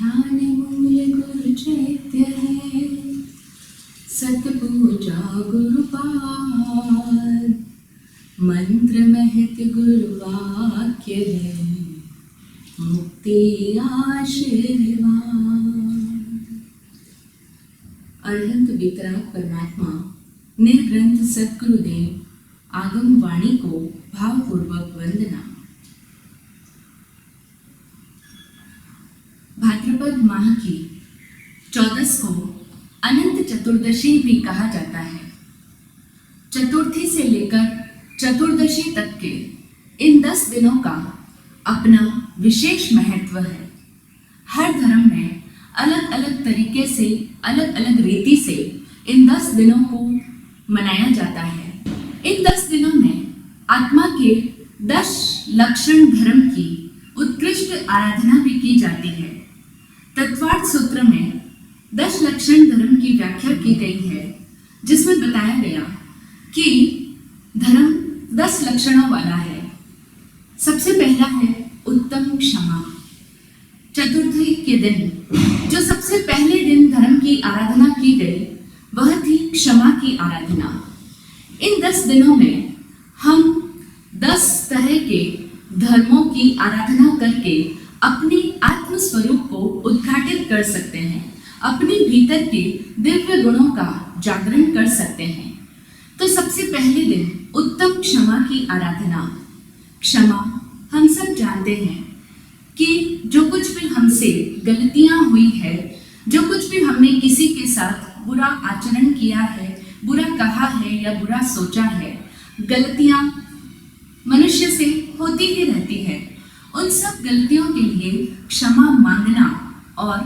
ध्यान मूल गुरु चैत्य है, सतपूजा गुरुपाद, मंत्र महत गुरुवाक्य है, मुक्ति आशीर्वाद। अरहंत वितराग परमात्मा निर्ग्रंथ सद्गुरुदेव आगम वाणी को भावपूर्वक वंदना। भाद्रपद माह की 14 को अनंत चतुर्दशी भी कहा जाता है। चतुर्थी से लेकर चतुर्दशी तक के इन 10 दिनों का अपना विशेष महत्व है। हर धर्म में अलग अलग तरीके से, अलग अलग रीति से इन 10 दिनों को मनाया जाता है। इन 10 दिनों में आत्मा के 10 लक्षण धर्म की उत्कृष्ट आराधना भी की जाती है। तत्वार्थ सूत्र में 10 लक्षण धर्म की व्याख्या की गई है, जिसमें बताया गया कि धर्म 10 लक्षणों वाला है। सबसे पहला है उत्तम क्षमा। चतुर्थी के दिन जो सबसे पहले दिन धर्म की आराधना की गई वह थी क्षमा की आराधना। इन 10 दिनों में हम 10 तरह के धर्मों की आराधना करके अपने आत्म स्वरूप को उद्घाटित कर सकते हैं, अपने भीतर के दिव्य गुणों का जागरण कर सकते हैं। तो सबसे पहले दिन उत्तम क्षमा की आराधना। क्षमा हम सब जानते हैं कि जो कुछ भी हमसे गलतियां हुई है, जो कुछ भी हमने किसी के साथ बुरा आचरण किया है, बुरा कहा है या बुरा सोचा है, गलतियां मनुष्य से होती ही रहती है। उन सब गलतियों के लिए क्षमा मांगना और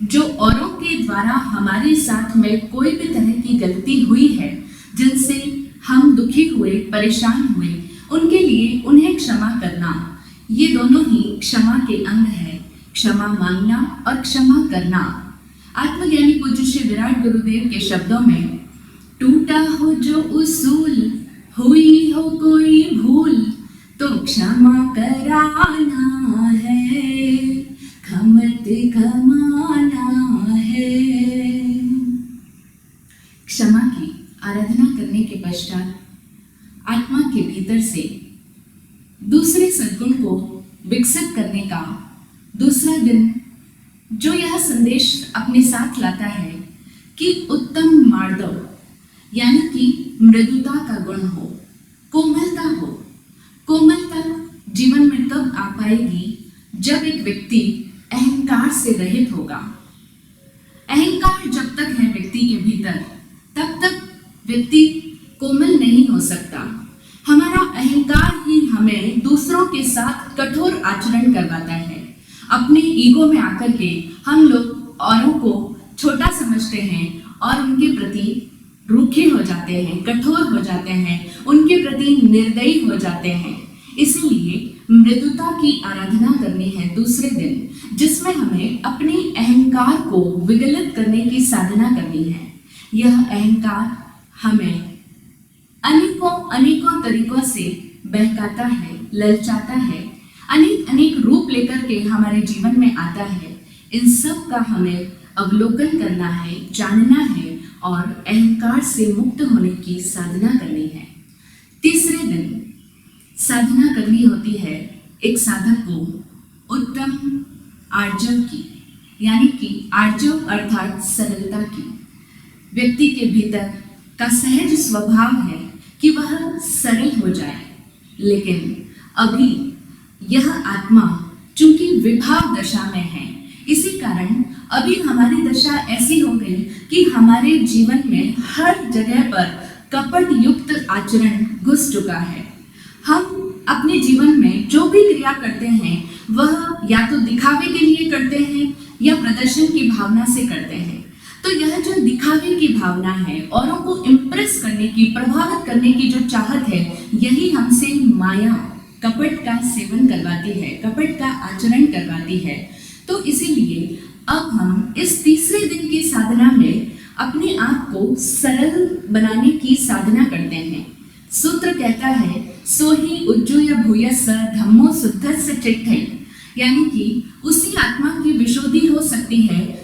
जो औरों के द्वारा हमारे साथ में कोई भी तरह की गलती हुई है, जिनसे हम दुखी हुए, परेशान हुए, उनके लिए उन्हें क्षमा करना, ये दोनों ही क्षमा के अंग है। क्षमा मांगना और क्षमा करना। आत्मज्ञानी पूज्य श्री विराट गुरुदेव के शब्दों में, टूटा हो जो उसूल, हुई हो कोई भूल, तो क्षमा कराना है, खमत खमाना है। क्षमा की आराधना करने के पश्चात आत्मा के भीतर से दूसरे सद्गुण को विकसित करने का दूसरा दिन जो यह संदेश अपने साथ लाता है कि उत्तम मार्दव यानी कि मृदुता का गुण हो, कोमलता हो। कोमलता जीवन में तब आ पाएगी जब एक व्यक्ति अहंकार से रहित होगा। अहंकार जब तक है व्यक्ति के भीतर, तब तक व्यक्ति कोमल नहीं हो सकता। हमारा अहंकार ही हमें दूसरों के साथ कठोर आचरण करवाता है। अपने ईगो में आकर के हम लोग औरों को छोटा समझते हैं और उनके प्रति रूखे हो जाते हैं, कठोर हो जाते हैं, उनके प्रति निर्दयी हो जाते हैं। इसलिए मृदुता की आराधना करनी है दूसरे दिन, जिसमें हमें अपने अहंकार को विगलित करने की साधना करनी है। यह अहंकार हमें अनेकों तरीकों से बहकाता है, ललचाता है, अनेक रूप लेकर के हमारे जीवन में आता है। इन सब का हमें अवलोकन करना है, जानना है और अहंकार से मुक्त होने की साधना करनी है। तीसरे दिन साधना करनी होती है एक साधक को उत्तम आर्जव की, यानी कि आर्जव अर्थात सरलता की। व्यक्ति के भीतर का सहज स्वभाव है कि वह सरल हो जाए, लेकिन अभी यह आत्मा चूंकि विभाव दशा में है, इसी कारण अभी हमारी दशा ऐसी हो गई कि हमारे जीवन में हर जगह पर कपट युक्त आचरण घुस चुका है। हम अपने जीवन में जो भी क्रिया करते हैं वह या तो दिखावे के लिए करते हैं या प्रदर्शन की भावना से करते हैं। तो यह जो दिखावे की भावना है, औरों को इम्प्रेस करने की, प्रभावित करने की जो चाहत है, यही हमसे माया कपट का सेवन करवाती है, कपट का आचरण करवाती है। तो इसीलिए अब हम इस तीसरे दिन की साधना में अपने आप को सरल बनाने की साधना करते हैं। सूत्र कहता है, सोही उज्जूय भूयस्स धम्मो शुद्धस्य चिट्ठै, यानी कि उसी आत्मा की विशुद्धि हो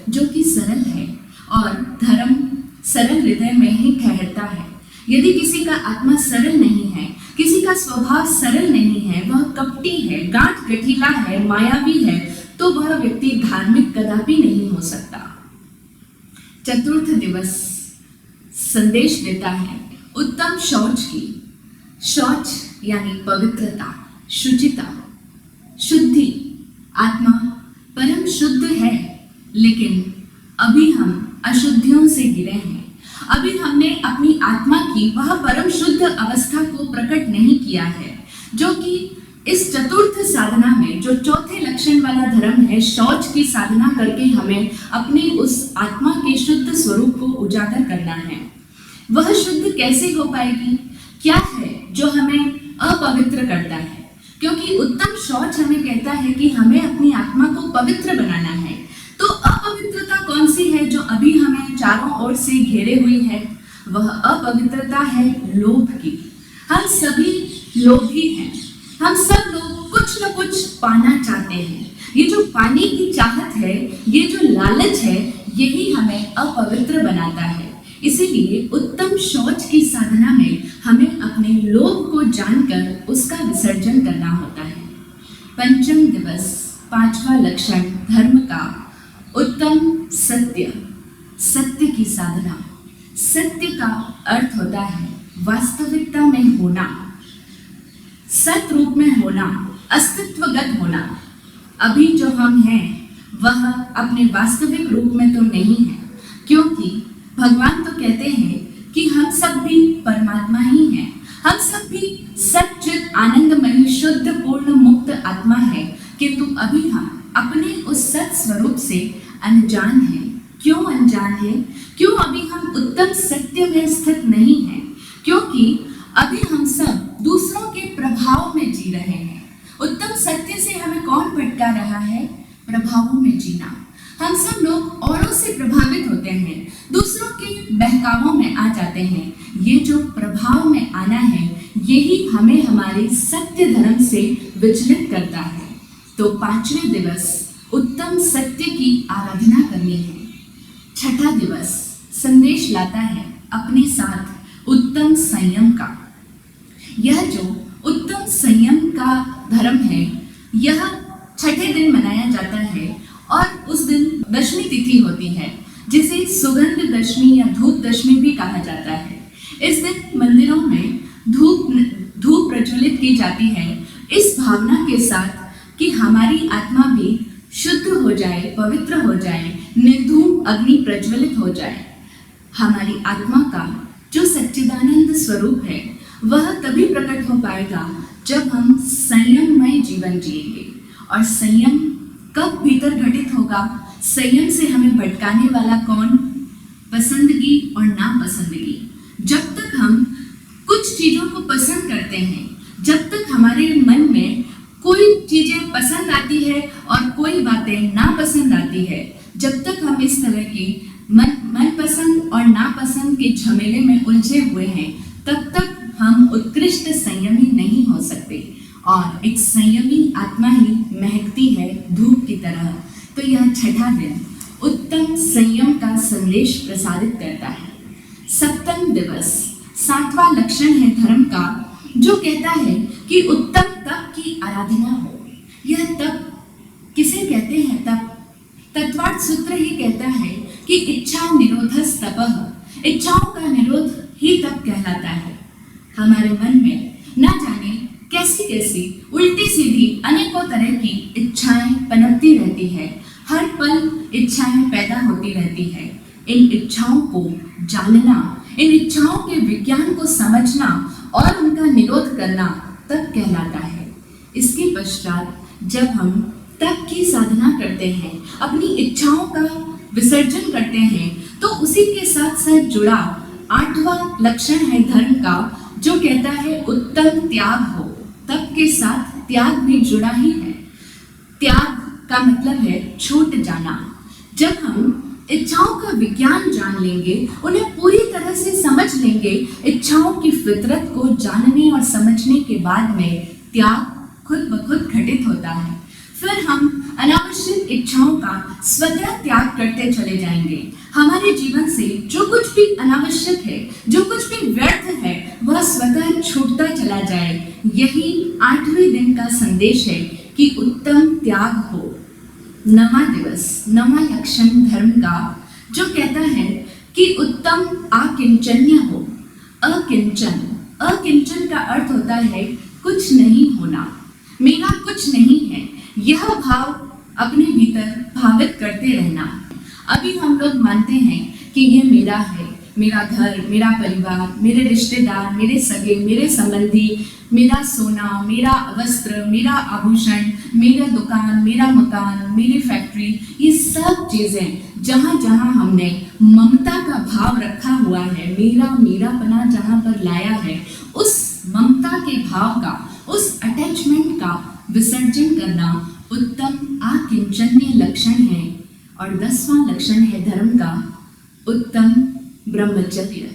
जो कि सरल है, और धर्म सरल हृदय में ही ठहरता है। यदि किसी का आत्मा सरल नहीं है, किसी का स्वभाव सरल नहीं है, वह कपटी है, गांठ गठीला है, मायावी है, तो वह व्यक्ति धार्मिक कदापि नहीं हो सकता। चतुर्थ दिवस संदेश देता है उत्तम शौच की। शौच यानी पवित्रता, शुचिता, शुद्धि। आत्मा परम शुद्ध है, लेकिन अभी हम अशुद्धियों से घिरे हैं। अभी हमने अपनी आत्मा की वह परम शुद्ध अवस्था को प्रकट नहीं किया है, जो कि इस चतुर्थ साधना में जो चौथे लक्षण वाला धर्म है, शौच की साधना करके हमें अपने उस आत्मा के शुद्ध स्वरूप को उजागर करना है। वह शुद्ध कैसे हो पाएगी? क्या है जो हमें अपवित्र करता है? क्योंकि उत्तम शौच हमें कहता है कि हमें अपनी आत्मा को पवित्र बनाना है। तो अपवित्रता कौन सी है जो अभी हमें चारों ओर से घेरे हुई है? वह अपवित्रता है लोभ की। हम सभी लोभी हैं। हम सब लोग कुछ न कुछ पाना चाहते हैं। ये जो पाने की चाहत है, ये जो लालच है, यही हमें अपवित्र बनाता है। इसीलिए उत्तम शौच की साधना में हमें अपने लोभ को जानकर उसका विसर्जन करना होता है। पंचम दिवस, पांचवा लक्षण धर्म का उत्तम सत्य। सत्य की साधना। सत्य का अर्थ होता है वास्तविकता में होना, सत रूप में होना, अस्तित्वगत होना। अभी जो हम हैं वह अपने वास्तविक रूप में तो नहीं है, क्योंकि भगवान तो कहते हैं कि हम सब भी परमात्मा ही हैं। हम सब भी सच्चित आनंदमयी शुद्ध पूर्ण मुक्त आत्मा है, किंतु अभी हम अपने उस सत स्वरूप से अनजान हैं। क्यों अनजान हैं? क्यों अभी हम उत्तम सत्य में स्थित नहीं हैं? क्योंकि अभी हम सब दूसरों के प्रभाव में जी रहे हैं। उत्तम सत्य से हमें कौन भटका रहा है? प्रभावों में जीना। हम सब लोग औरों से प्रभावित होते हैं, दूसरों के बहकावों में आ जाते हैं। ये जो प्रभाव में आना है, यही हमें हमारे सत्य धर्म से विचलित करता है। तो पांचवें दिवस उत्तम सत्य की आराधना करनी है। छठा दिवस संदेश लाता है अपने साथ उत्तम संयम का। यह जो उत्तम संयम का धर्म है, यह छठे दिन मनाया जाता है, और उस दिन दशमी तिथि होती है, जिसे सुगंध दशमी या धूप दशमी भी कहा जाता है। इस दिन मंदिरों में धूप प्रज्वलित की जाती है, इस भावना के साथ कि हमारी आत्मा भी शुद्ध हो जाए, पवित्र हो जाए, निर्धूम अग्नि प्रज्वलित हो जाए। हमारी आत्मा का जो सच्चिदानंद स्वरूप है, वह तभी प्रकट हो पाएगा जब हम संयममय जीवन जिएंगे। और संयम कब भीतर घटित होगा? संयम से हमें भटकाने वाला कौन? पसंदगी और नापसंदगी। जब तक हम कुछ चीजों को पसंद करते हैं, जब तक हमारे मन में कोई चीजें पसंद आती है और कोई बातें नापसंद आती है, जब तक हम इस तरह की मनपसंद और नापसंद के झमेले में उलझे हुए हैं, तब तक हम उत्कृष्ट संयमी नहीं हो सकते। और एक संयमी आत्मा ही महकती है धूप की तरह। तो यह छठा दिन उत्तम संयम का संदेश प्रसारित करता है। सप्तम दिवस सातवां लक्षण है धर्म का, जो कहता है कि उत्तम तप की आराधना हो। यह तप किसे कहते हैं? तप तत्वार्थ सूत्र ही कहता है कि इच्छा निरोधस तपः। इच्छाओं का निरोध ही तप कहलाता है। हमारे मन में ना जाने कैसी कैसी उल्टी सीधी अनेकों तरह की इच्छाएं पनपती रहती है। हर पल इच्छाएं पैदा होती रहती है। इन इच्छाओं को जानना, इन इच्छाओं के विज्ञान को समझना और उनका निरोध करना तप कहलाता है। इसके पश्चात जब हम तप की साधना करते हैं, अपनी इच्छाओं का विसर्जन करते हैं, तो उसी के साथ साथ जुड़ा आठवां लक्षण है धर्म का, जो कहता है उत्तम त्याग हो। तप के साथ त्याग भी जुड़ा ही है। त्याग का मतलब है छूट जाना। जब हम इच्छाओं का विज्ञान जान लेंगे, उन्हें पूरी तरह से समझ लेंगे, इच्छाओं की फितरत को जानने और समझने के बाद में त्याग खुद ब खुद घटित होता है। फिर हम अनावश्यक इच्छाओं का स्वतः त्याग कर करते चले जाएंगे। हमारे जीवन से जो कुछ भी अनावश्यक है, जो कुछ भी व्यर्थ है, वह स्वतः छूटता चला जाए। यही 8वें दिन का संदेश है कि उत्तम त्याग हो। 9वां दिवस, 9वां लक्षण धर्म का, जो कहता है कि उत्तम आकिंचन्य हो। अकिंचन, अकिंचन का अर्थ होता है कुछ नहीं होना, मेरा कुछ नहीं है, यह भाव अपने भीतर भावित करते रहना। अभी हम लोग मानते हैं कि ये मेरा है, मेरा घर, मेरा परिवार, मेरे रिश्तेदार, मेरे सगे, मेरे संबंधी, मेरा सोना, मेरा वस्त्र, मेरा आभूषण, मेरा दुकान, मेरा मकान, मेरी फैक्ट्री, ये सब चीजें जहाँ जहाँ हमने ममता का भाव रखा हुआ है, मेरा मेरापना जहाँ पर लाया है, उस ममता के भाव का, उस अटैचमेंट का विसर्जन करना उत्तम आकिंचन्य लक्षण है। और 10वां लक्षण है धर्म का, उत्तम ब्रह्मचर्य।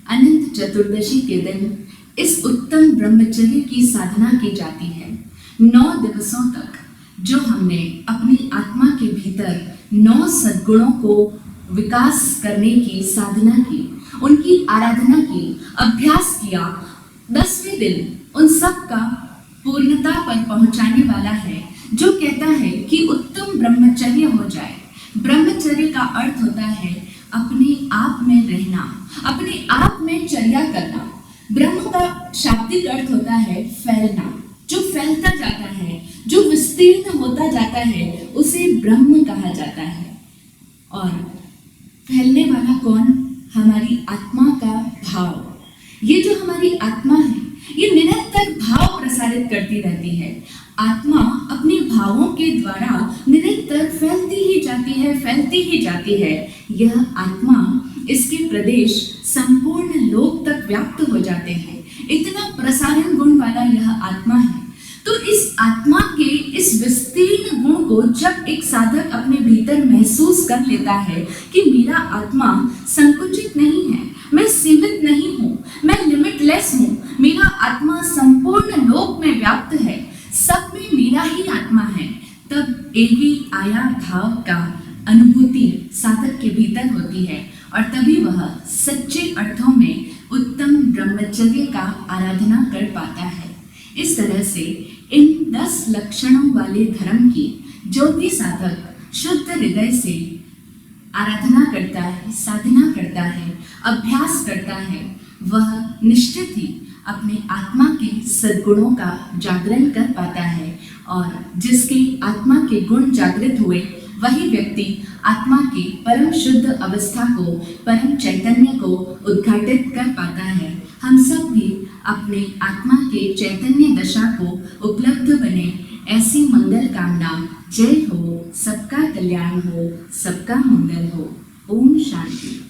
अनंत चतुर्दशी के दिन इस उत्तम ब्रह्मचर्य की साधना की जाती है। 9 दिवसों तक जो हमने अपनी आत्मा के भीतर 9 सद्गुणों को विकास करने की साधना की, उनकी आराधना की, अभ्यास किया, 10वें दिन उन सब का पूर्णता पर पहुंचाने वाला है, जो कहता है कि उत्तम ब्रह्मचर्य हो जाए। ब्रह्मचर्य का अर्थ होता है अपने आप में रहना, अपने आप में चर्या करना। ब्रह्म का शाब्दिक अर्थ होता है फैलना, जो फैलता जाता है, जो विस्तीर्ण होता जाता है, उसे ब्रह्म कहा जाता है। और फैलने वाला कौन? हमारी आत्मा का भाव। ये जो हमारी आत्मा है, ये निरंतर भाव प्रसारित करती रहती है। आत्मा अपने भावों के द्वारा निरंतर फैलती ही जाती है, फैलती ही जाती है। यह आत्मा, इसके प्रदेश संपूर्ण लोक तक व्याप्त हो जाते हैं। इतना प्रसारण गुण वाला यह आत्मा है। तो इस आत्मा के इस विस्तीर्ण गुण को जब एक साधक अपने भीतर महसूस कर लेता है कि मेरा आत्मा संकुचित नहीं है, मैं सीमित नहीं हूँ, मैं लिमिटलेस हूँ, मेरा आत्मा संपूर्ण लोक में व्याप्त है, सब में मेरा ही आत्मा है, तब एक ही आया भाव का अनुभूति साधक के भीतर होती है। और तभी वह सच्चे अर्थों में उत्तम ब्रह्मचर्य का आराधना कर पाता है। इस तरह से इन 10 लक्षणों वाले धर्म की जो भी साधक शुद्ध हृदय से आराधना करता है, साधना करता है, अभ्यास करता है, वह निश्चित ही अपने आत्मा के सद्गुणों का जागरण कर पाता है। और जिसके आत्मा के गुण जागृत हुए, वही व्यक्ति आत्मा की परम शुद्ध अवस्था को, परम चैतन्य को उद्घाटित कर पाता है। हम सब भी अपने आत्मा के चैतन्य दशा को उपलब्ध बने, ऐसी मंगल कामना। जय हो, सबका कल्याण हो, सबका मंगल हो। ओम शांति।